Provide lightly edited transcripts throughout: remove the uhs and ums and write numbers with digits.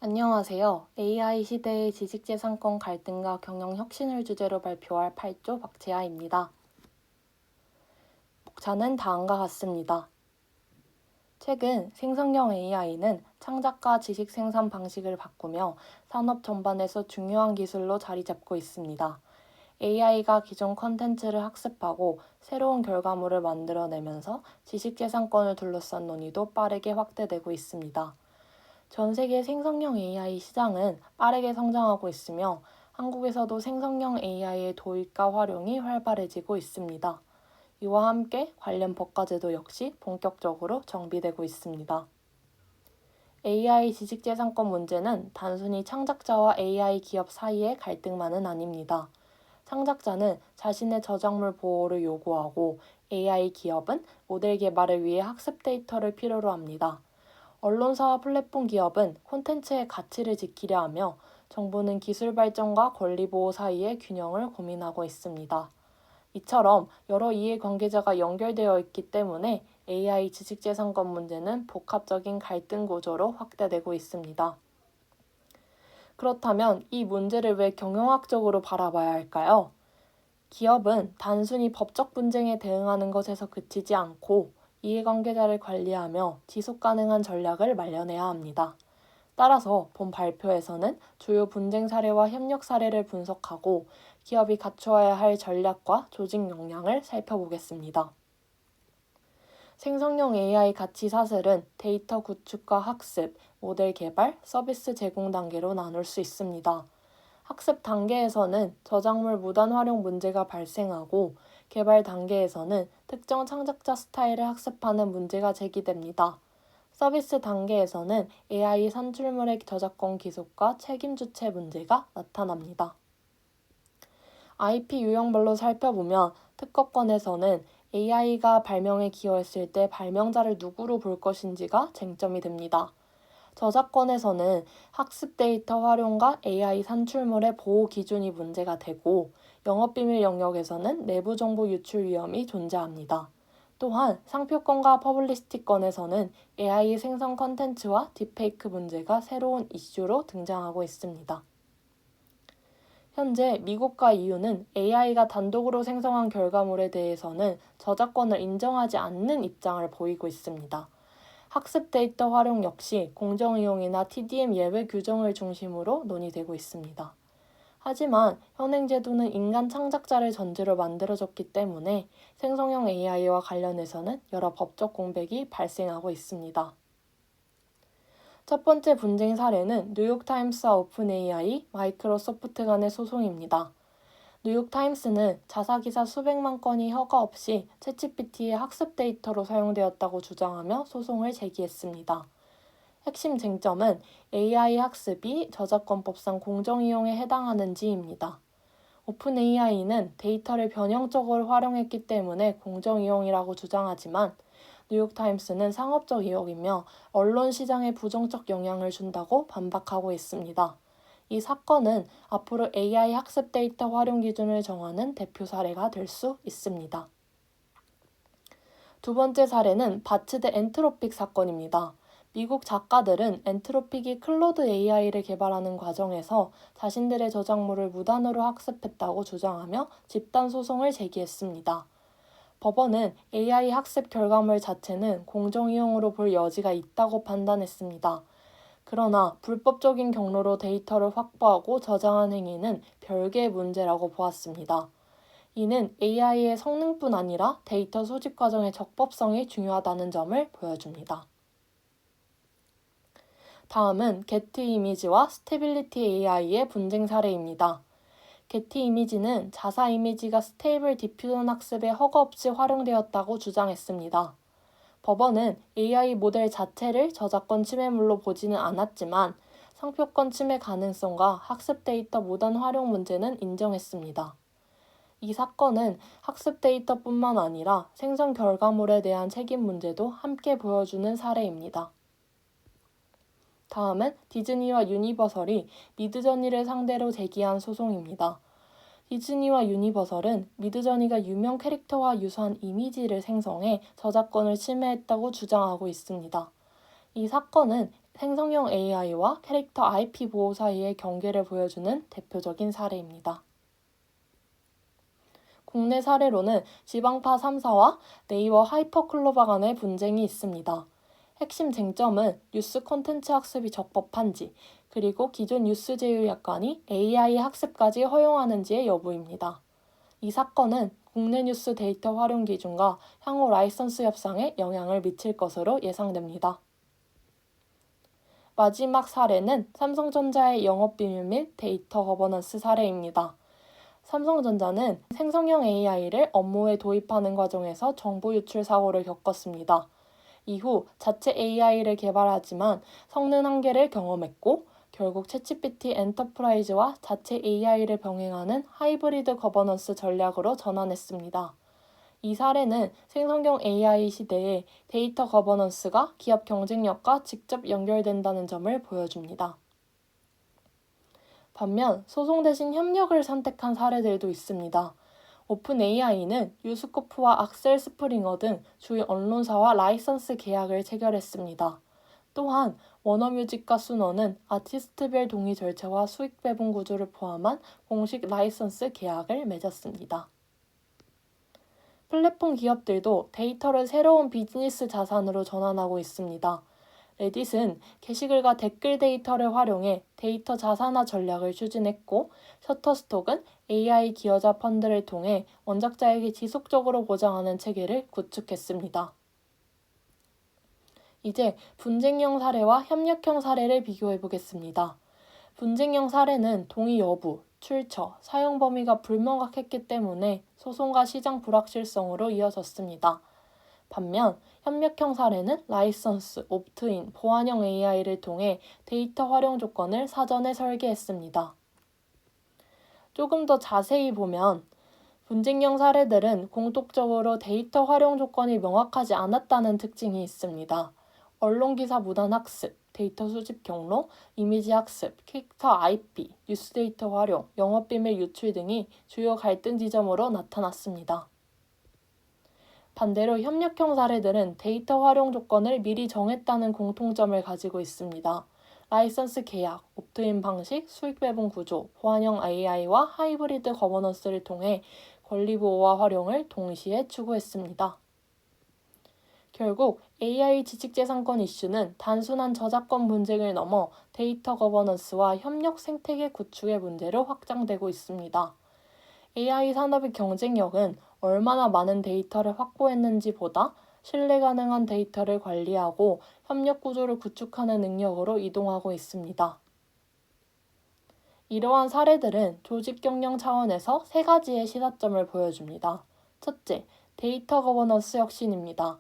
안녕하세요. AI 시대의 지식재산권 갈등과 경영 혁신을 주제로 발표할 8조 박재아입니다. 목차는 다음과 같습니다. 최근 생성형 AI는 창작과 지식 생산 방식을 바꾸며 산업 전반에서 중요한 기술로 자리 잡고 있습니다. AI가 기존 컨텐츠를 학습하고 새로운 결과물을 만들어내면서 지식재산권을 둘러싼 논의도 빠르게 확대되고 있습니다. 전 세계 생성형 AI 시장은 빠르게 성장하고 있으며 한국에서도 생성형 AI의 도입과 활용이 활발해지고 있습니다. 이와 함께 관련 법과제도 역시 본격적으로 정비되고 있습니다. AI 지식재산권 문제는 단순히 창작자와 AI 기업 사이의 갈등만은 아닙니다. 창작자는 자신의 저작물 보호를 요구하고 AI 기업은 모델 개발을 위해 학습 데이터를 필요로 합니다. 언론사와 플랫폼 기업은 콘텐츠의 가치를 지키려 하며 정부는 기술 발전과 권리 보호 사이의 균형을 고민하고 있습니다. 이처럼 여러 이해관계자가 연결되어 있기 때문에 AI 지식재산권 문제는 복합적인 갈등 구조로 확대되고 있습니다. 그렇다면 이 문제를 왜 경영학적으로 바라봐야 할까요? 기업은 단순히 법적 분쟁에 대응하는 것에서 그치지 않고 이해관계자를 관리하며 지속 가능한 전략을 마련해야 합니다. 따라서 본 발표에서는 주요 분쟁 사례와 협력 사례를 분석하고 기업이 갖추어야 할 전략과 조직 역량을 살펴보겠습니다. 생성형 AI 가치 사슬은 데이터 구축과 학습, 모델 개발, 서비스 제공 단계로 나눌 수 있습니다. 학습 단계에서는 저작물 무단 활용 문제가 발생하고 개발 단계에서는 특정 창작자 스타일을 학습하는 문제가 제기됩니다. 서비스 단계에서는 AI 산출물의 저작권 기속과 책임 주체 문제가 나타납니다. IP 유형별로 살펴보면 특허권에서는 AI가 발명에 기여했을 때 발명자를 누구로 볼 것인지가 쟁점이 됩니다. 저작권에서는 학습 데이터 활용과 AI 산출물의 보호 기준이 문제가 되고 영업비밀 영역에서는 내부 정보 유출 위험이 존재합니다. 또한 상표권과 퍼블리시티권에서는 AI 생성 컨텐츠와 딥페이크 문제가 새로운 이슈로 등장하고 있습니다. 현재 미국과 EU는 AI가 단독으로 생성한 결과물에 대해서는 저작권을 인정하지 않는 입장을 보이고 있습니다. 학습 데이터 활용 역시 공정이용이나 TDM 예외 규정을 중심으로 논의되고 있습니다. 하지만 현행 제도는 인간 창작자를 전제로 만들어졌기 때문에 생성형 AI와 관련해서는 여러 법적 공백이 발생하고 있습니다. 첫 번째 분쟁 사례는 뉴욕타임스와 오픈AI, 마이크로소프트 간의 소송입니다. 뉴욕타임스는 자사기사 수백만 건이 허가 없이 챗GPT의 학습 데이터로 사용되었다고 주장하며 소송을 제기했습니다. 핵심 쟁점은 AI 학습이 저작권법상 공정이용에 해당하는지입니다. 오픈AI는 데이터를 변형적으로 활용했기 때문에 공정이용이라고 주장하지만 뉴욕타임스는 상업적 이용이며 언론 시장에 부정적 영향을 준다고 반박하고 있습니다. 이 사건은 앞으로 AI 학습 데이터 활용 기준을 정하는 대표 사례가 될 수 있습니다. 두 번째 사례는 바츠 대 엔트로픽 사건입니다. 미국 작가들은 엔트로픽이 클로드 AI를 개발하는 과정에서 자신들의 저작물을 무단으로 학습했다고 주장하며 집단 소송을 제기했습니다. 법원은 AI 학습 결과물 자체는 공정이용으로 볼 여지가 있다고 판단했습니다. 그러나 불법적인 경로로 데이터를 확보하고 저장한 행위는 별개의 문제라고 보았습니다. 이는 AI의 성능뿐 아니라 데이터 수집 과정의 적법성이 중요하다는 점을 보여줍니다. 다음은 게트 이미지와 스테빌리티 AI의 분쟁 사례입니다. 게티 이미지는 자사 이미지가 스테이블 디퓨전 학습에 허가 없이 활용되었다고 주장했습니다. 법원은 AI 모델 자체를 저작권 침해물로 보지는 않았지만 상표권 침해 가능성과 학습 데이터 무단 활용 문제는 인정했습니다. 이 사건은 학습 데이터뿐만 아니라 생성 결과물에 대한 책임 문제도 함께 보여주는 사례입니다. 다음은 디즈니와 유니버설이 미드저니를 상대로 제기한 소송입니다. 디즈니와 유니버설은 미드저니가 유명 캐릭터와 유사한 이미지를 생성해 저작권을 침해했다고 주장하고 있습니다. 이 사건은 생성형 AI와 캐릭터 IP 보호 사이의 경계를 보여주는 대표적인 사례입니다. 국내 사례로는 지방파 3사와 네이버 하이퍼클로바 간의 분쟁이 있습니다. 핵심 쟁점은 뉴스 콘텐츠 학습이 적법한지, 그리고 기존 뉴스 제휴 약관이 AI 학습까지 허용하는지의 여부입니다. 이 사건은 국내 뉴스 데이터 활용 기준과 향후 라이선스 협상에 영향을 미칠 것으로 예상됩니다. 마지막 사례는 삼성전자의 영업비밀 및 데이터 거버넌스 사례입니다. 삼성전자는 생성형 AI를 업무에 도입하는 과정에서 정보 유출 사고를 겪었습니다. 이후 자체 AI를 개발하지만 성능 한계를 경험했고 결국 챗GPT 엔터프라이즈와 자체 AI를 병행하는 하이브리드 거버넌스 전략으로 전환했습니다. 이 사례는 생성형 AI 시대에 데이터 거버넌스가 기업 경쟁력과 직접 연결된다는 점을 보여줍니다. 반면 소송 대신 협력을 선택한 사례들도 있습니다. 오픈 AI는 뉴스코프와 악셀 스프링어 등 주요 언론사와 라이선스 계약을 체결했습니다. 또한 워너뮤직과 수너는 아티스트별 동의 절차와 수익 배분 구조를 포함한 공식 라이선스 계약을 맺었습니다. 플랫폼 기업들도 데이터를 새로운 비즈니스 자산으로 전환하고 있습니다. 레딧은 게시글과 댓글 데이터를 활용해 데이터 자산화 전략을 추진했고, 셔터스톡은 AI 기여자 펀드를 통해 원작자에게 지속적으로 보장하는 체계를 구축했습니다. 이제 분쟁형 사례와 협력형 사례를 비교해 보겠습니다. 분쟁형 사례는 동의 여부, 출처, 사용 범위가 불명확했기 때문에 소송과 시장 불확실성으로 이어졌습니다. 반면 협력형 사례는 라이선스, 옵트인, 보안형 AI를 통해 데이터 활용 조건을 사전에 설계했습니다. 조금 더 자세히 보면 분쟁형 사례들은 공통적으로 데이터 활용 조건이 명확하지 않았다는 특징이 있습니다. 언론기사 무단 학습, 데이터 수집 경로, 이미지 학습, 캐릭터 IP, 뉴스 데이터 활용, 영업비밀 유출 등이 주요 갈등 지점으로 나타났습니다. 반대로 협력형 사례들은 데이터 활용 조건을 미리 정했다는 공통점을 가지고 있습니다. 라이선스 계약, 옵트인 방식, 수익 배분 구조, 보안형 AI와 하이브리드 거버넌스를 통해 권리 보호와 활용을 동시에 추구했습니다. 결국 AI 지식재산권 이슈는 단순한 저작권 분쟁을 넘어 데이터 거버넌스와 협력 생태계 구축의 문제로 확장되고 있습니다. AI 산업의 경쟁력은 얼마나 많은 데이터를 확보했는지보다 신뢰 가능한 데이터를 관리하고 협력 구조를 구축하는 능력으로 이동하고 있습니다. 이러한 사례들은 조직 경영 차원에서 세 가지의 시사점을 보여줍니다. 첫째, 데이터 거버넌스 혁신입니다.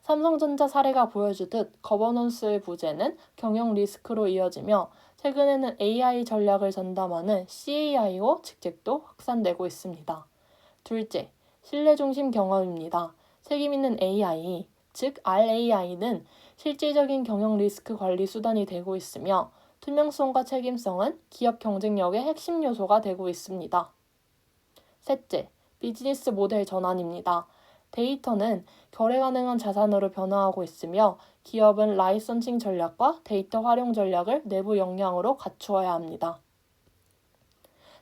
삼성전자 사례가 보여주듯 거버넌스의 부재는 경영 리스크로 이어지며 최근에는 AI 전략을 전담하는 CAIO 직책도 확산되고 있습니다. 둘째, 신뢰 중심 경험입니다. 책임있는 AI, 즉 RAI는 실질적인 경영 리스크 관리 수단이 되고 있으며 투명성과 책임성은 기업 경쟁력의 핵심 요소가 되고 있습니다. 셋째, 비즈니스 모델 전환입니다. 데이터는 거래 가능한 자산으로 변화하고 있으며 기업은 라이선싱 전략과 데이터 활용 전략을 내부 역량으로 갖추어야 합니다.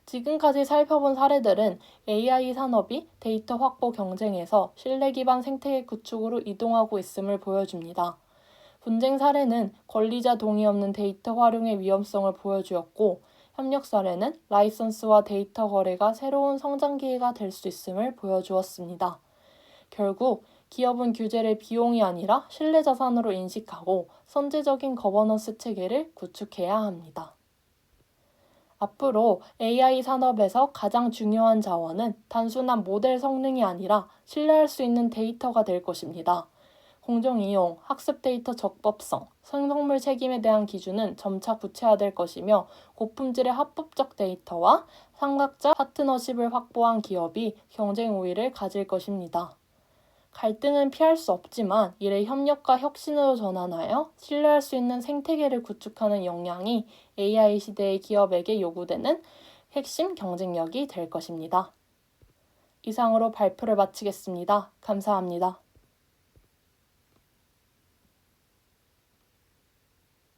지금까지 살펴본 사례들은 AI 산업이 데이터 확보 경쟁에서 신뢰 기반 생태계 구축으로 이동하고 있음을 보여줍니다. 분쟁 사례는 권리자 동의 없는 데이터 활용의 위험성을 보여주었고, 협력 사례는 라이선스와 데이터 거래가 새로운 성장 기회가 될 수 있음을 보여주었습니다. 결국 기업은 규제를 비용이 아니라 신뢰 자산으로 인식하고 선제적인 거버넌스 체계를 구축해야 합니다. 앞으로 AI 산업에서 가장 중요한 자원은 단순한 모델 성능이 아니라 신뢰할 수 있는 데이터가 될 것입니다. 공정이용, 학습 데이터 적법성, 생성물 책임에 대한 기준은 점차 구체화될 것이며 고품질의 합법적 데이터와 삼각자 파트너십을 확보한 기업이 경쟁 우위를 가질 것입니다. 갈등은 피할 수 없지만 이를 협력과 혁신으로 전환하여 신뢰할 수 있는 생태계를 구축하는 역량이 AI 시대의 기업에게 요구되는 핵심 경쟁력이 될 것입니다. 이상으로 발표를 마치겠습니다. 감사합니다.